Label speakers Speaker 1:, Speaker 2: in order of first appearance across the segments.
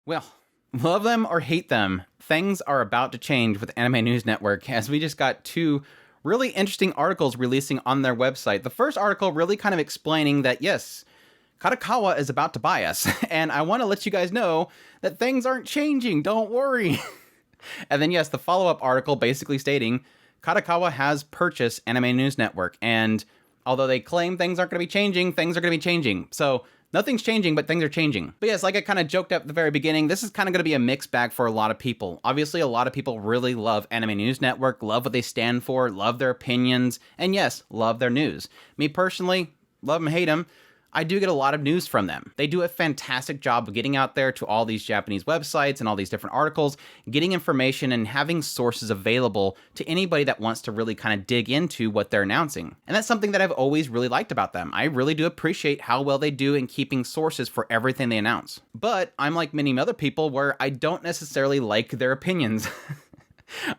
Speaker 1: Well, love them or hate them, things are about to change with Anime News Network, as we just got two really interesting articles releasing on their website. The first article really kind of explaining that, yes, Kadokawa is about to buy us, and I want to let you guys know that things aren't changing, don't worry. And then, yes, the follow-up article basically stating Kadokawa has purchased Anime News Network, and although they claim things aren't going to be changing, things are going to be changing. So nothing's changing, but things are changing. But yes, like I kind of joked at the very beginning, this is kind of going to be a mixed bag for a lot of people. Obviously, a lot of people really love Anime News Network, love what they stand for, love their opinions, and yes, love their news. Me personally, love them, hate them. I do get a lot of news from them. They do a fantastic job of getting out there to all these Japanese websites and all these different articles, getting information and having sources available to anybody that wants to really kind of dig into what they're announcing. And that's something that I've always really liked about them. I really do appreciate how well they do in keeping sources for everything they announce. But I'm like many other people where I don't necessarily like their opinions.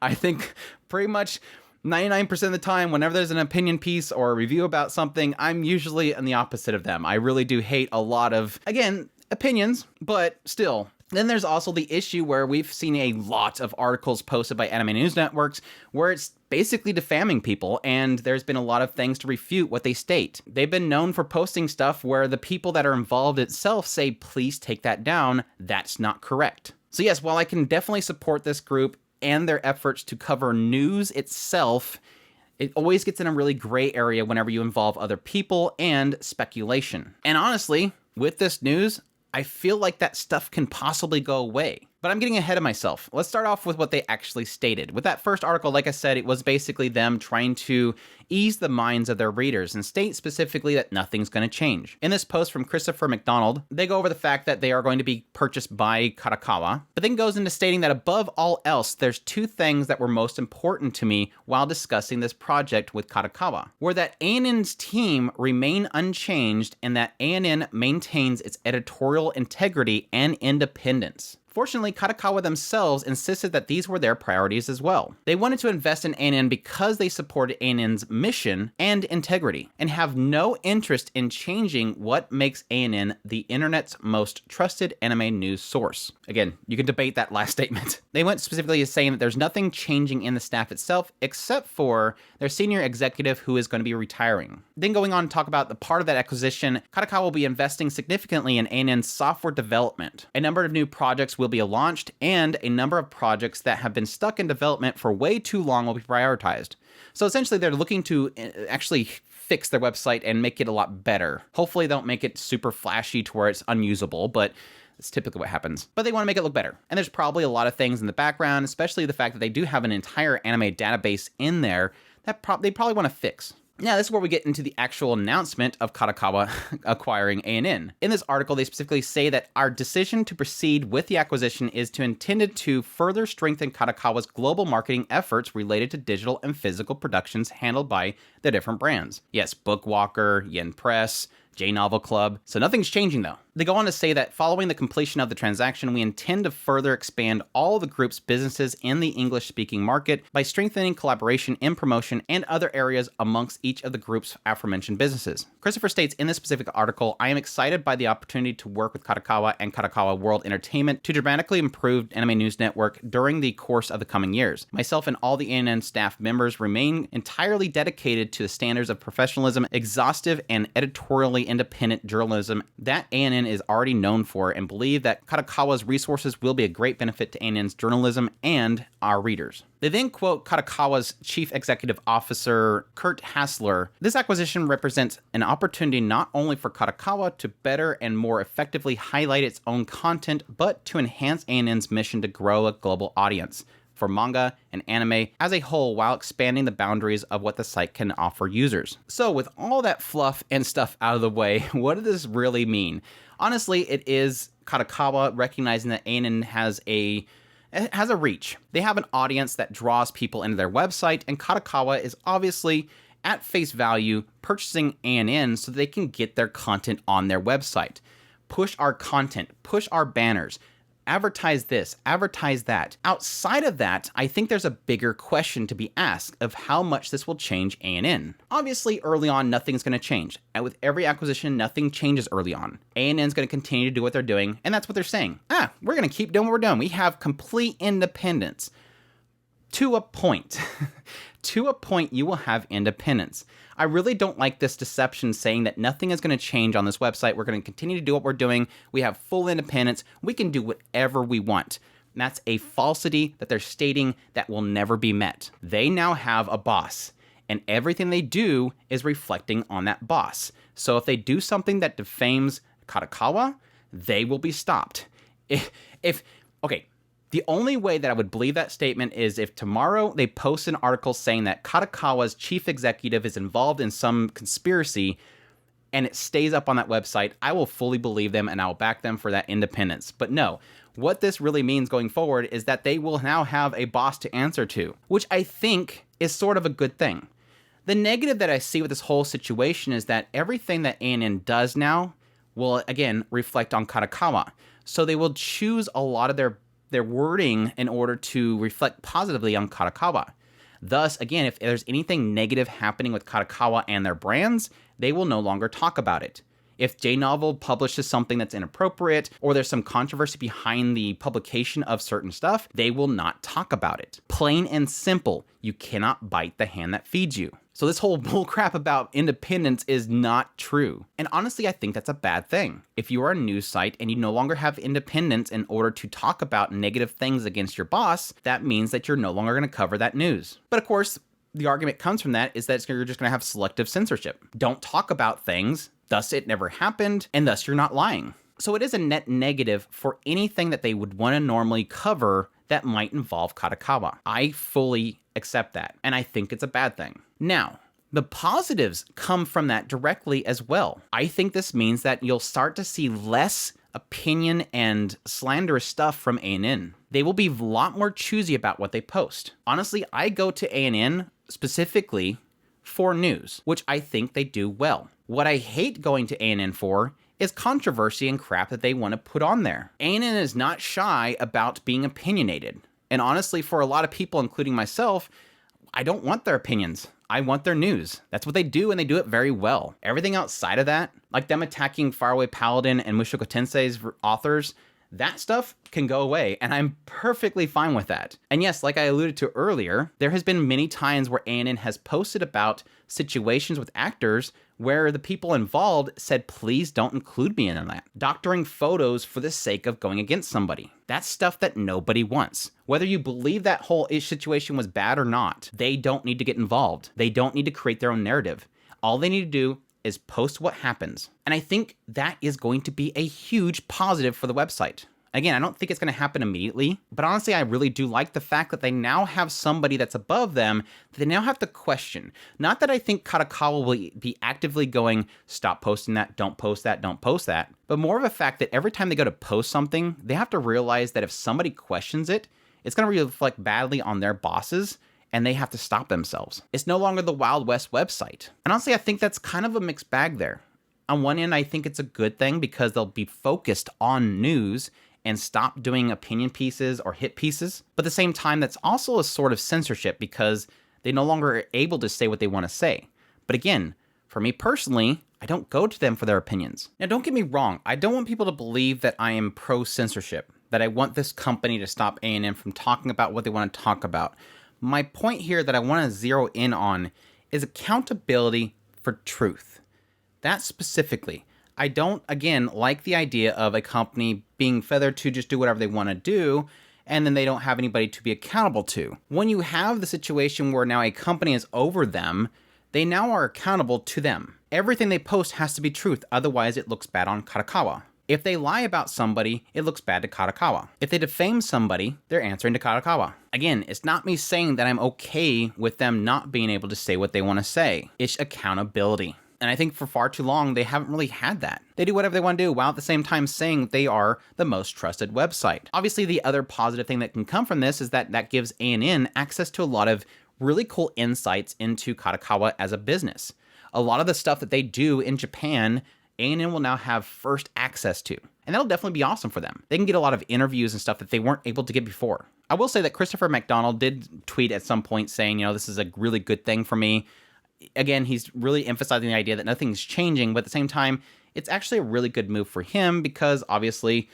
Speaker 1: I think pretty much 99% of the time, whenever there's an opinion piece or a review about something, I'm usually on the opposite of them. I really do hate a lot of, again, opinions, but still. Then there's also the issue where we've seen a lot of articles posted by anime news networks where it's basically defaming people, and there's been a lot of things to refute what they state. They've been known for posting stuff where the people that are involved itself say, please take that down, that's not correct. So yes, while I can definitely support this group and their efforts to cover news itself, it always gets in a really gray area whenever you involve other people and speculation. And honestly, with this news, I feel like that stuff can possibly go away. But I'm getting ahead of myself. Let's start off with what they actually stated. With that first article, like I said, it was basically them trying to ease the minds of their readers and state specifically that nothing's going to change. In this post from Christopher McDonald, they go over the fact that they are going to be purchased by Kadokawa, but then goes into stating that above all else, there's two things that were most important to me while discussing this project with Kadokawa, were that ANN's team remain unchanged and that ANN maintains its editorial integrity and independence. Fortunately, Kadokawa themselves insisted that these were their priorities as well. They wanted to invest in ANN because they supported ANN's mission and integrity, and have no interest in changing what makes ANN the internet's most trusted anime news source. Again, you can debate that last statement. They went specifically to saying that there's nothing changing in the staff itself, except for their senior executive who is going to be retiring. Then going on to talk about the part of that acquisition, Kadokawa will be investing significantly in ANN's software development. A number of new projects will be launched, and a number of projects that have been stuck in development for way too long will be prioritized. So essentially, they're looking to actually fix their website and make it a lot better. Hopefully, they don't make it super flashy to where it's unusable, but it's typically what happens. But they want to make it look better. And there's probably a lot of things in the background, especially the fact that they do have an entire anime database in there that they probably want to fix. Now, this is where we get into the actual announcement of Kadokawa acquiring ANN. In this article, they specifically say that our decision to proceed with the acquisition is intended to further strengthen Kadokawa's global marketing efforts related to digital and physical productions handled by the different brands. Yes, Bookwalker, Yen Press, J-Novel Club. So nothing's changing though. They go on to say that following the completion of the transaction, we intend to further expand all the group's businesses in the English-speaking market by strengthening collaboration in promotion and other areas amongst each of the group's aforementioned businesses. Christopher states in this specific article, I am excited by the opportunity to work with Kadokawa and Kadokawa World Entertainment to dramatically improve Anime News Network during the course of the coming years. Myself and all the ANN staff members remain entirely dedicated to the standards of professionalism, exhaustive and editorially independent journalism that ANN is already known for, and believe that Kadokawa's resources will be a great benefit to ANN's journalism and our readers. They then quote Kadokawa's Chief Executive Officer, Kurt Hassler. This acquisition represents an opportunity not only for Kadokawa to better and more effectively highlight its own content, but to enhance ANN's mission to grow a global audience for manga and anime as a whole while expanding the boundaries of what the site can offer users. So with all that fluff and stuff out of the way, what does this really mean? Honestly, it is Kadokawa recognizing that ANN has a reach. They have an audience that draws people into their website, and Kadokawa is obviously at face value purchasing ANN so they can get their content on their website. Push our content, push our banners, advertise this, advertise that. Outside of that, I think there's a bigger question to be asked of how much this will change ANN. Obviously, early on, nothing's going to change. And with every acquisition, nothing changes early on. ANN's going to continue to do what they're doing, and that's what they're saying. We're going to keep doing what we're doing. We have complete independence. To a point. To a point, you will have independence. I really don't like this deception saying that nothing is going to change on this website. We're going to continue to do what we're doing. We have full independence. We can do whatever we want. And that's a falsity that they're stating that will never be met. They now have a boss, and everything they do is reflecting on that boss. So if they do something that defames Kadokawa, they will be stopped. Okay. The only way that I would believe that statement is if tomorrow they post an article saying that Kadokawa's chief executive is involved in some conspiracy and it stays up on that website. I will fully believe them and I'll back them for that independence. But no, what this really means going forward is that they will now have a boss to answer to, which I think is sort of a good thing. The negative that I see with this whole situation is that everything that ANN does now will, again, reflect on Kadokawa. So they will choose a lot of their wording in order to reflect positively on Kadokawa. Thus, again, if there's anything negative happening with Kadokawa and their brands, they will no longer talk about it. If JNovel publishes something that's inappropriate, or there's some controversy behind the publication of certain stuff, they will not talk about it. Plain and simple, you cannot bite the hand that feeds you. So this whole bullcrap about independence is not true. And honestly, I think that's a bad thing. If you are a news site and you no longer have independence in order to talk about negative things against your boss, that means that you're no longer going to cover that news. But of course, the argument comes from that is that you're just going to have selective censorship. Don't talk about things, thus it never happened, and thus you're not lying. So it is a net negative for anything that they would want to normally cover that might involve Kadokawa. I fully accept that, and I think it's a bad thing. Now, the positives come from that directly as well. I think this means that you'll start to see less opinion and slanderous stuff from ANN. They will be a lot more choosy about what they post. Honestly, I go to ANN specifically for news, which I think they do well. What I hate going to ANN for is controversy and crap that they want to put on there. ANN is not shy about being opinionated. And honestly, for a lot of people, including myself, I don't want their opinions. I want their news. That's what they do, and they do it very well. Everything outside of that, like them attacking Faraway Paladin and Mushoku Tensei's authors, that stuff can go away, and I'm perfectly fine with that. And yes, like I alluded to earlier, there has been many times where ANN has posted about situations with actors where the people involved said, please don't include me in that. Doctoring photos for the sake of going against somebody. That's stuff that nobody wants. Whether you believe that whole situation was bad or not, they don't need to get involved. They don't need to create their own narrative. All they need to do is post what happens. And I think that is going to be a huge positive for the website. Again, I don't think it's going to happen immediately, but honestly, I really do like the fact that they now have somebody that's above them that they now have to question. Not that I think Kadokawa will be actively going, stop posting that, don't post that, don't post that, but more of a fact that every time they go to post something, they have to realize that if somebody questions it, it's going to reflect badly on their bosses, and they have to stop themselves. It's no longer the Wild West website. And honestly, I think that's kind of a mixed bag there. On one end, I think it's a good thing because they'll be focused on news and stop doing opinion pieces or hit pieces. But at the same time, that's also a sort of censorship because they no longer are able to say what they want to say. But again, for me personally, I don't go to them for their opinions. Now, don't get me wrong. I don't want people to believe that I am pro-censorship, that I want this company to stop ANN from talking about what they want to talk about. My point here that I want to zero in on is accountability for truth. That specifically. I don't, again, like the idea of a company being feathered to just do whatever they want to do, and then they don't have anybody to be accountable to. When you have the situation where now a company is over them, they now are accountable to them. Everything they post has to be truth, otherwise it looks bad on Kadokawa. If they lie about somebody, it looks bad to Kadokawa. If they defame somebody, they're answering to Kadokawa. Again, it's not me saying that I'm okay with them not being able to say what they want to say. It's accountability. And I think for far too long, they haven't really had that. They do whatever they want to do while at the same time saying they are the most trusted website. Obviously, the other positive thing that can come from this is that that gives ANN access to a lot of really cool insights into Kadokawa as a business. A lot of the stuff that they do in Japan, ANN will now have first access to. And that'll definitely be awesome for them. They can get a lot of interviews and stuff that they weren't able to get before. I will say that Christopher McDonald did tweet at some point saying, this is a really good thing for me. Again, he's really emphasizing the idea that nothing's changing, but at the same time, it's actually a really good move for him because obviously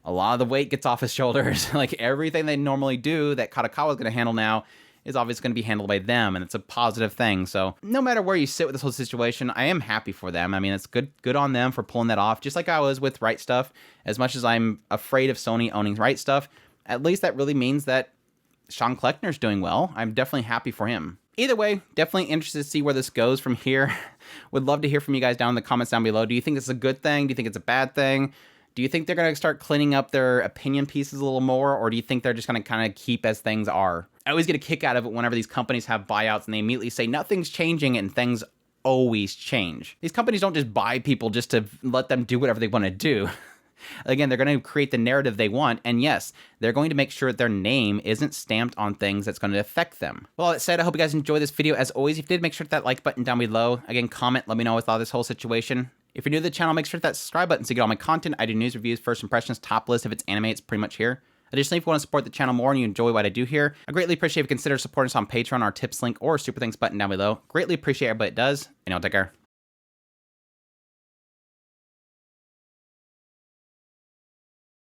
Speaker 1: a lot of the weight gets off his shoulders. Like everything they normally do that Kadokawa is going to handle now is obviously going to be handled by them, and it's a positive thing. So no matter where you sit with this whole situation, I am happy for them. I mean, it's good on them for pulling that off, just like I was with Right Stuff. As much as I'm afraid of Sony owning Right Stuff, at least that really means that Sean Kleckner's doing well. I'm definitely happy for him. Either way, definitely interested to see where this goes from here. Would love to hear from you guys down in the comments down below. Do you think this is a good thing? Do you think it's a bad thing? Do you think they're going to start cleaning up their opinion pieces a little more? Or do you think they're just going to kind of keep as things are? I always get a kick out of it whenever these companies have buyouts and they immediately say nothing's changing, and things always change. These companies don't just buy people just to let them do whatever they want to do. Again, they're going to create the narrative they want, and yes, they're going to make sure that their name isn't stamped on things that's going to affect them. Well, all that said, I hope you guys enjoyed this video. As always, if you did, make sure to hit that like button down below. Again, comment, let me know what's all this whole situation. If you're new to the channel, make sure to hit that subscribe button so you get all my content. I do news, reviews, first impressions, top list. If it's anime, it's pretty much here. Additionally, if you want to support the channel more and you enjoy what I do here, I greatly appreciate if you consider supporting us on Patreon, our tips link, or super thanks button down below. Greatly appreciate everybody that does, and y'all take care.